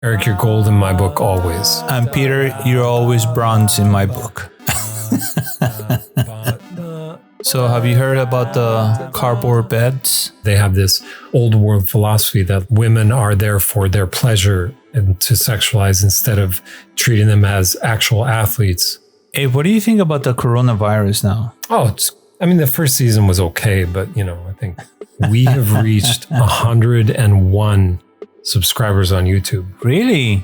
Eric, you're gold in my book always. And Peter, you're always bronze in my book. So have you heard about the cardboard beds? They have this old world philosophy that women are there for their pleasure and to sexualize instead of treating them as actual athletes. Hey, what do you think about the coronavirus now? Oh, the first season was okay, but I think we have reached 101 subscribers on YouTube. Really?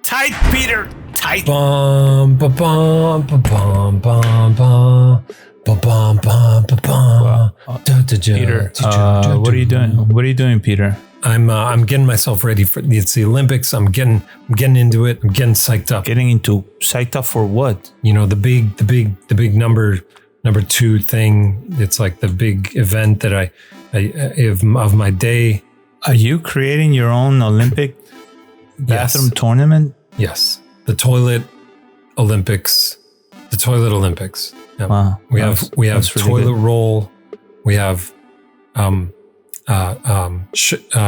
Tight, Peter, tight. Bum, ba, bum, ba, bum, bum, bum. Peter, what are you doing? What are you doing, Peter? I'm getting myself ready for it's the Olympics. I'm getting into it. I'm getting psyched up. Psyched up for what? The big number 2 thing. It's like the big event that I of my day. Are you creating your own Olympic bathroom tournament? Yes, the toilet Olympics. The toilet Olympics. Yep. Wow, we have really toilet good. roll. We have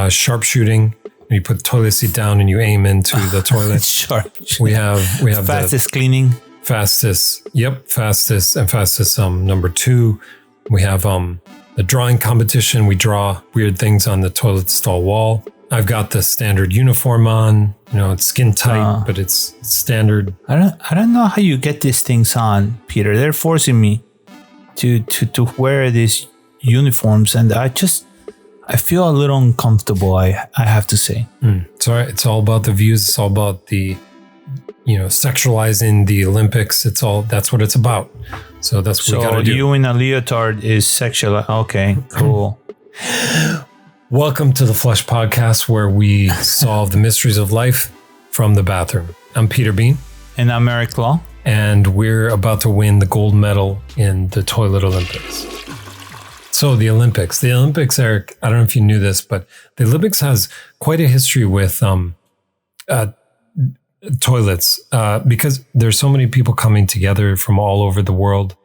sharpshooting. You put the toilet seat down and you aim into the toilet. Sharp. We have fastest cleaning. Fastest number 2. We have the drawing competition. We draw weird things on the toilet stall wall. I've got the standard uniform on. It's skin tight, but it's standard. I don't know how you get these things on, Peter. They're forcing me to wear these uniforms, and I feel a little uncomfortable. I have to say. It's all about the views. It's all about the sexualizing the Olympics. That's what it's about. So that's what we gotta do. So you in a leotard is sexual. Okay, cool. Welcome to the Flush Podcast, where we solve the mysteries of life from the bathroom. I'm Peter Bean. And I'm Eric Law. And we're about to win the gold medal in the Toilet Olympics. So the Olympics, Eric, I don't know if you knew this, but the Olympics has quite a history with toilets because there's so many people coming together from all over the world.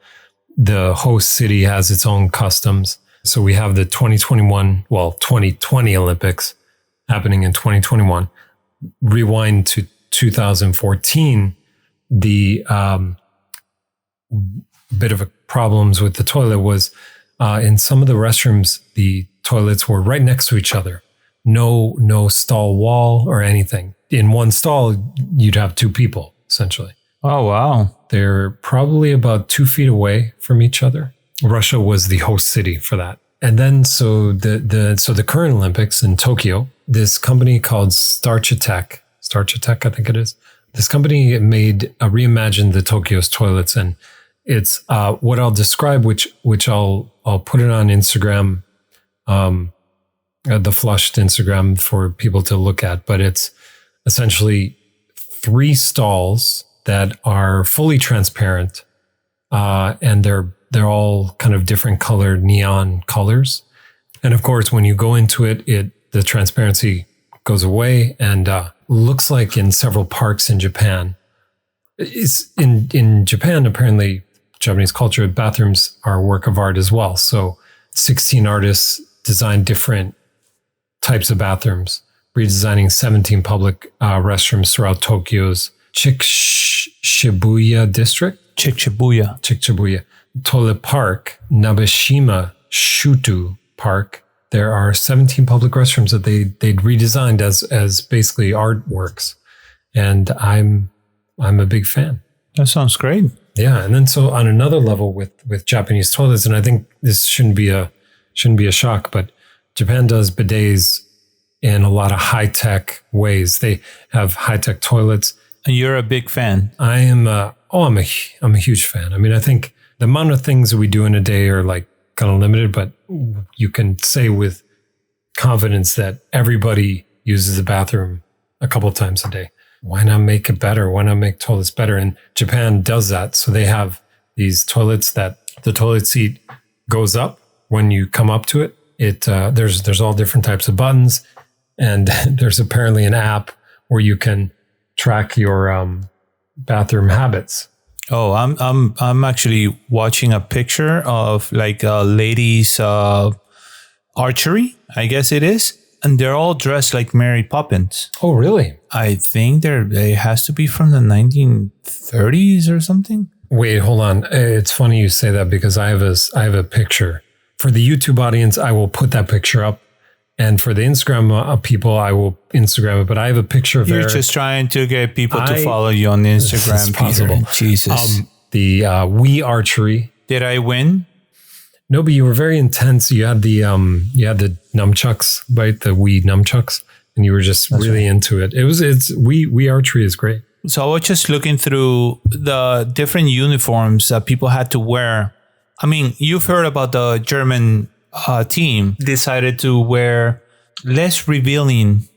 The host city has its own customs. So we have the 2020 Olympics happening in 2021. Rewind to 2014, the bit of a problems with the toilet was in some of the restrooms, the toilets were right next to each other. No stall wall or anything. In one stall, you'd have 2 people, essentially. Oh, wow. They're probably about 2 feet away from each other. Russia was the host city for that. And then so the current Olympics in Tokyo, this company called Starchatech, I think it is. This company reimagined the Tokyo's toilets, and it's what I'll describe, which I'll put it on Instagram, the Flushed Instagram for people to look at. But it's essentially 3 stalls that are fully transparent, and they're all kind of different colored neon colors. And of course, when you go into it, the transparency goes away and looks like in several parks in Japan. It's in Japan, apparently, Japanese culture, bathrooms are a work of art as well. So 16 artists designed different types of bathrooms, redesigning 17 public restrooms throughout Tokyo's Shibuya district. Shibuya. Toilet Park, Nabeshima Shuto Park. There are 17 public restrooms that they'd redesigned as basically artworks, and I'm a big fan. That sounds great. Yeah, and then so on another level with Japanese toilets, and I think this shouldn't be a shock, but Japan does bidets in a lot of high tech ways. They have high tech toilets. And you're a big fan. I am. I'm a huge fan. I think the amount of things that we do in a day are like kind of limited, but you can say with confidence that everybody uses the bathroom a couple of times a day. Why not make it better? Why not make toilets better? And Japan does that. So they have these toilets that the toilet seat goes up when you come up to it. There's all different types of buttons, and there's apparently an app where you can track your bathroom habits. Oh, I'm actually watching a picture of like a lady's archery, I guess it is. And they're all dressed like Mary Poppins. Oh, really? I think it has to be from the 1930s or something. Wait, hold on. It's funny you say that because I have a picture. For the YouTube audience, I will put that picture up. And for the Instagram people, I will Instagram it. But I have a picture of You're just trying to get people to follow you on Instagram, Peter. Possible. Jesus. The Wii archery. Did I win? No, but you were very intense. You had the nunchucks, right? The Wii nunchucks, and you were just really into it. Wii archery is great. So I was just looking through the different uniforms that people had to wear. I mean, you've heard about the German team decided to wear less revealing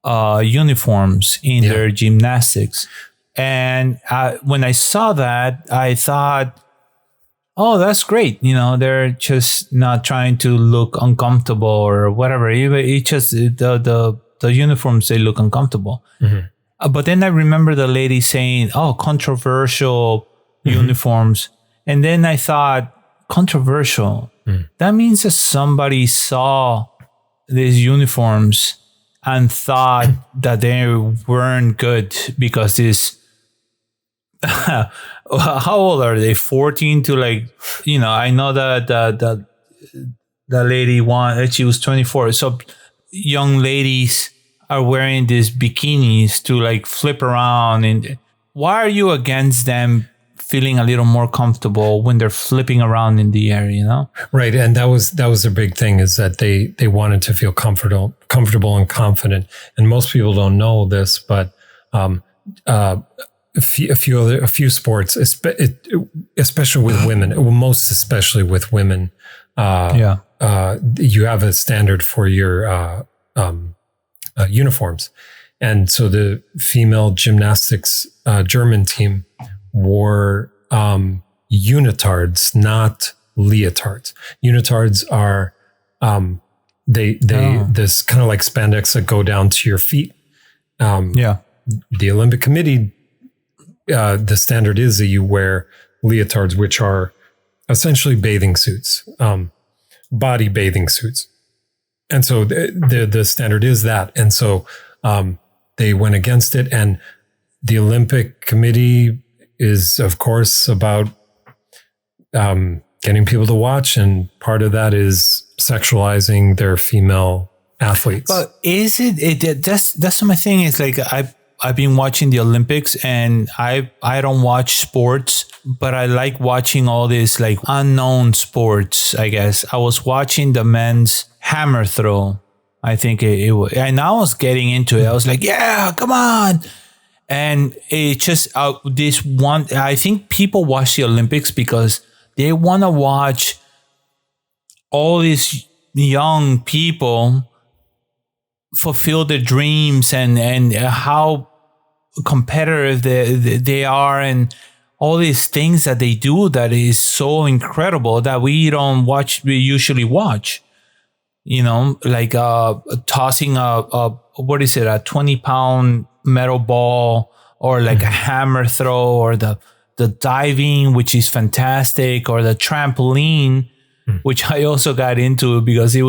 uniforms in their gymnastics. And when I saw that, I thought, oh, that's great. They're just not trying to look uncomfortable or whatever. It just the uniforms, they look uncomfortable. Mm-hmm. But then I remember the lady saying, oh, controversial uniforms. And then I thought, controversial. That means that somebody saw these uniforms and thought that they weren't good because this. How old are they? 14 to I know that the lady she was 24. So young ladies are wearing these bikinis to flip around. And why are you against them feeling a little more comfortable when they're flipping around in the air, Right. And that was their big thing, is that they wanted to feel comfortable and confident. And most people don't know this, but a few sports, especially with women, most especially with women, you have a standard for your uniforms. And so the female gymnastics German team wore unitards, not leotards. Unitards are this kind of like spandex that go down to your feet. The Olympic Committee, the standard is that you wear leotards, which are essentially bathing suits, body bathing suits. And so the standard is that. And so they went against it. And the Olympic Committee is, of course, about getting people to watch. And part of that is sexualizing their female athletes. But is it that's my thing. Is I've been watching the Olympics, and I don't watch sports, but I like watching all these unknown sports, I guess. I was watching the men's hammer throw. I think it was, and I was getting into it. I was like, yeah, come on. And it just this one, I think people watch the Olympics because they want to watch all these young people fulfill their dreams and how competitive they are, and all these things that they do that is so incredible that we usually watch, tossing a 20-pound metal ball, or a hammer throw, or the diving, which is fantastic, or the trampoline, which I also got into because they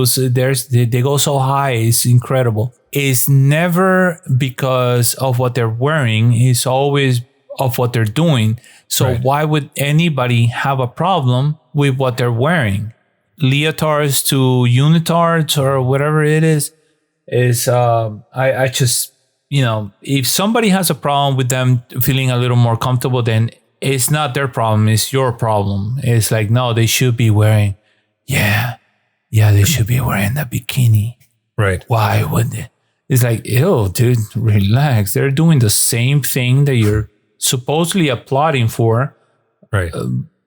go so high. It's incredible. It's never because of what they're wearing. It's always of what they're doing. So why would anybody have a problem with what they're wearing? Leotards to unitards or whatever it is I just, if somebody has a problem with them feeling a little more comfortable, then it's not their problem. It's your problem. It's no, they should be wearing. Yeah, they should be wearing the bikini. Right. Why would they? It's ew, dude, relax. They're doing the same thing that you're supposedly applauding for. Right.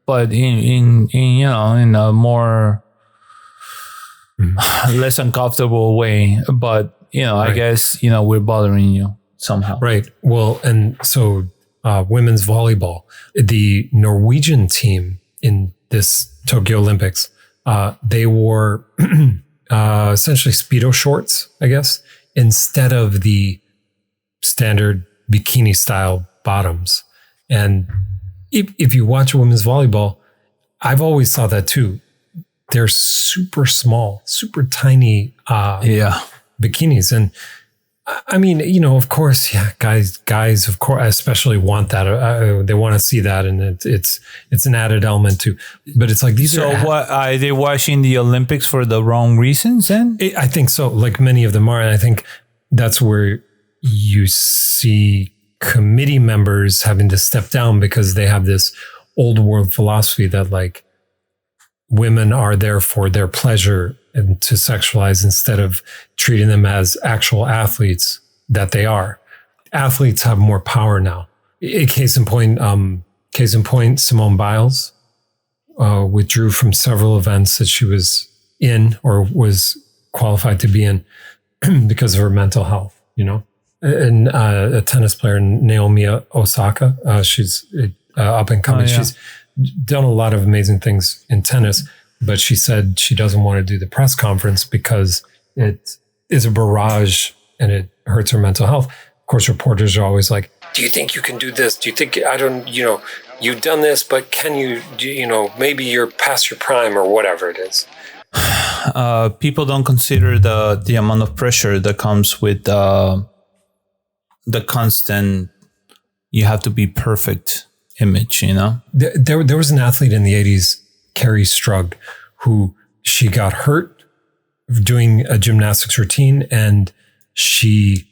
But in a more less uncomfortable way. But, I guess, we're bothering you somehow. Right. Well, and so women's volleyball, the Norwegian team in this Tokyo Olympics, they wore essentially Speedo shorts, I guess, instead of the standard bikini style bottoms. And if you watch women's volleyball, I've always thought that too. they're super small, super tiny bikinis. And I mean, of course, guys, of course, especially want that. They want to see that, and it's an added element too. But it's like these are. So what are they watching the Olympics for the wrong reasons? Then I think so. Like many of them are, and I think that's where you see committee members having to step down because they have this old world philosophy that like women are there for their pleasure and to sexualize instead of treating them as actual athletes that they are. Athletes have more power now. Case in point, Simone Biles withdrew from several events that she was in or was qualified to be in because of her mental health, And a tennis player, Naomi Osaka, she's up and coming. She's done a lot of amazing things in tennis, but she said she doesn't want to do the press conference because it is a barrage and it hurts her mental health. Of course, reporters are always like, do you think you can do this? Do you think, you've done this, but can you, maybe you're past your prime or whatever it is. People don't consider the amount of pressure that comes with the constant, you have to be perfect image, There was an athlete in the 80s, Carrie Strug, who she got hurt doing a gymnastics routine, and she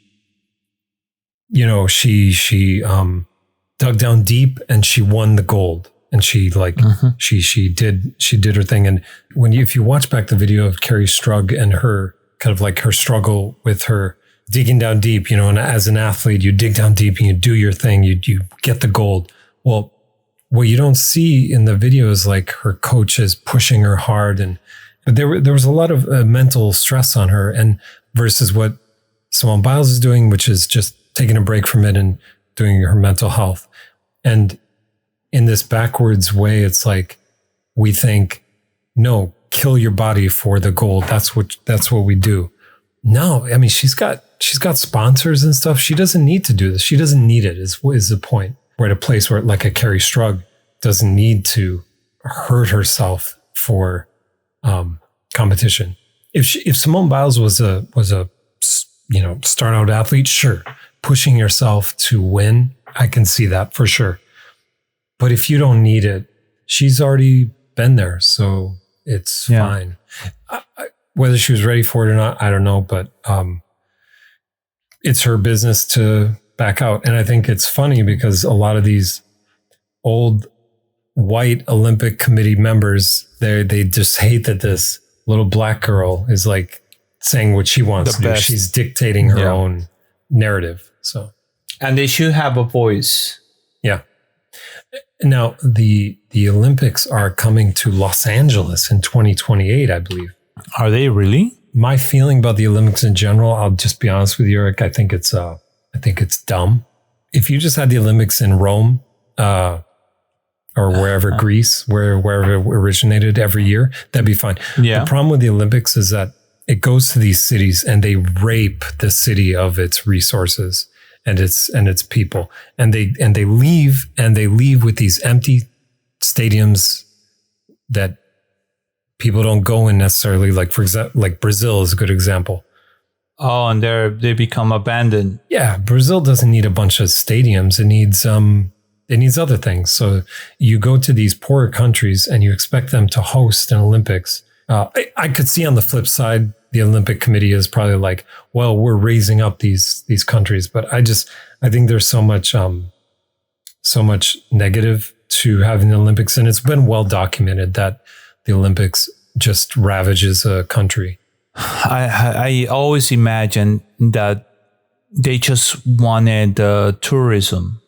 dug down deep and she won the gold. And she she did her thing. And if you watch back the video of Carrie Strug and her kind of like her struggle with her digging down deep, and as an athlete, you dig down deep and you do your thing, you get the gold. Well, what you don't see in the video is like her coach is pushing her hard, but there was a lot of mental stress on her, and versus what Simone Biles is doing, which is just taking a break from it and doing her mental health. And in this backwards way, it's like we think, no, kill your body for the gold. That's what we do. No, I mean she's got sponsors and stuff. She doesn't need to do this. She doesn't need it. Is the point? We're at a place where, like a Carrie Strug, doesn't need to hurt herself for competition. If Simone Biles was a start out athlete, sure, pushing yourself to win, I can see that for sure. But if you don't need it, she's already been there, so it's fine. Whether she was ready for it or not, I don't know, but it's her business to back out. And I think it's funny because a lot of these old white Olympic committee members, they just hate that this little black girl is like saying what she wants to do. She's dictating her own narrative. So, and they should have a voice. Yeah. Now the Olympics are coming to Los Angeles in 2028, I believe. Are they really? My feeling about the Olympics in general, I'll just be honest with you, Eric. I think it's dumb. If you just had the Olympics in Rome, or wherever Greece, wherever it originated every year, that'd be fine. Yeah. The problem with the Olympics is that it goes to these cities and they rape the city of its resources and its people, and they leave with these empty stadiums that people don't go in necessarily. Like for example, like Brazil is a good example. Oh, and they become abandoned. Yeah, Brazil doesn't need a bunch of stadiums. It needs other things. So you go to these poorer countries and you expect them to host an Olympics. I could see on the flip side, the Olympic Committee is probably like, well, we're raising up these countries, but I think there's so much negative to having the Olympics, and it's been well documented that the Olympics just ravages a country. I always imagine that they just wanted tourism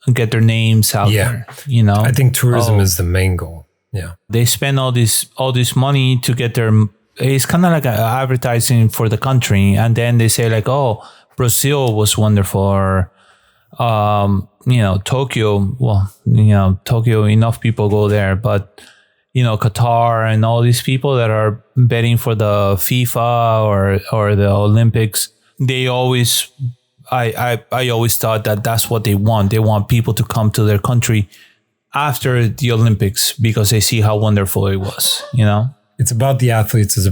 and get their names out there. I think tourism is the main goal. Yeah, they spend all this money to get their. It's kind of like advertising for the country, and then they say like, "Oh, Brazil was wonderful," or Tokyo. Well, Tokyo. Enough people go there, but Qatar and all these people that are betting for the FIFA or the Olympics. They always. I always thought that that's what they want. They want people to come to their country after the Olympics because they see how wonderful it was, it's about the athletes. It's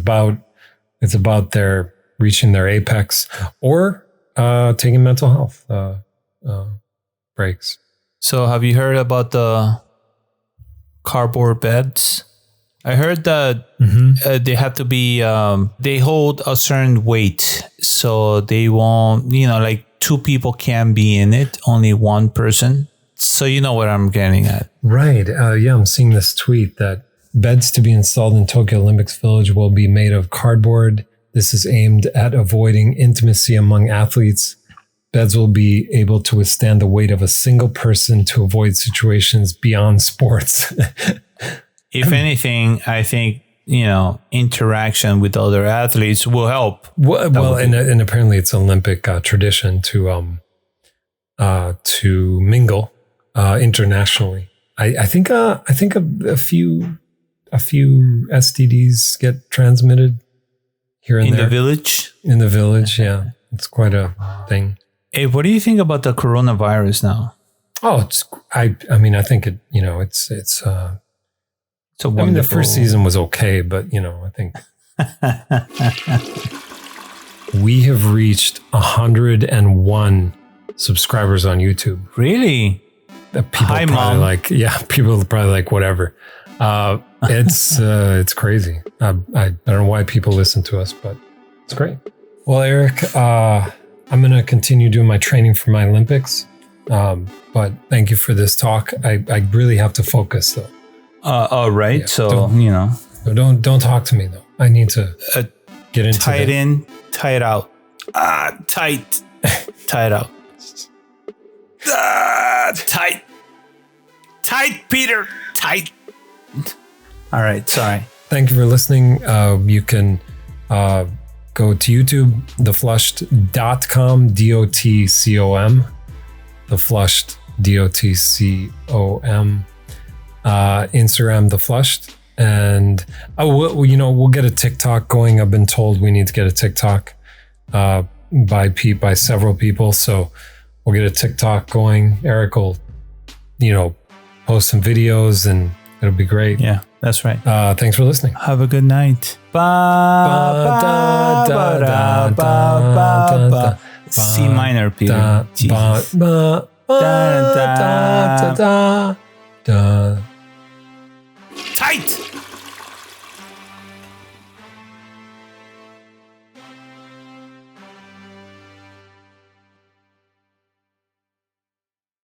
about their reaching their apex or taking mental health breaks. So have you heard about the cardboard beds? I heard that they have to be, they hold a certain weight. So they won't, like 2 people can be in it, only 1 person. So you know what I'm getting at. Right. Yeah, I'm seeing this tweet that beds to be installed in Tokyo Olympics Village will be made of cardboard. This is aimed at avoiding intimacy among athletes. Beds will be able to withstand the weight of a single person to avoid situations beyond sports. If anything, I think, interaction with other athletes will help. Well, and apparently it's Olympic tradition to mingle internationally. I think a few STDs get transmitted here and there. In the village? In the village, yeah. It's quite a thing. Hey, what do you think about the coronavirus now? Oh, I think it, it's a wonderful... the first season was okay, but, I think we have reached 101 subscribers on YouTube. Really? People are probably like, whatever. It's crazy. I don't know why people listen to us, but it's great. Well, Eric, I'm going to continue doing my training for my Olympics. But thank you for this talk. I really have to focus though. All right. Yeah, don't talk to me though. I need to get into tie it in, tie it out. Tight. Tie it out. Tight. Tight, Peter. Tight. All right. Sorry. Thank you for listening. You can go to YouTube, theflushed.com, DOTCOM, theflushed, DOTCOM, Instagram, theflushed. And we'll get a TikTok going. I've been told we need to get a TikTok by several people. So we'll get a TikTok going. Eric will, post some videos and it'll be great. Yeah, that's right. Thanks for listening. Have a good night. C minor, Peter. Tight.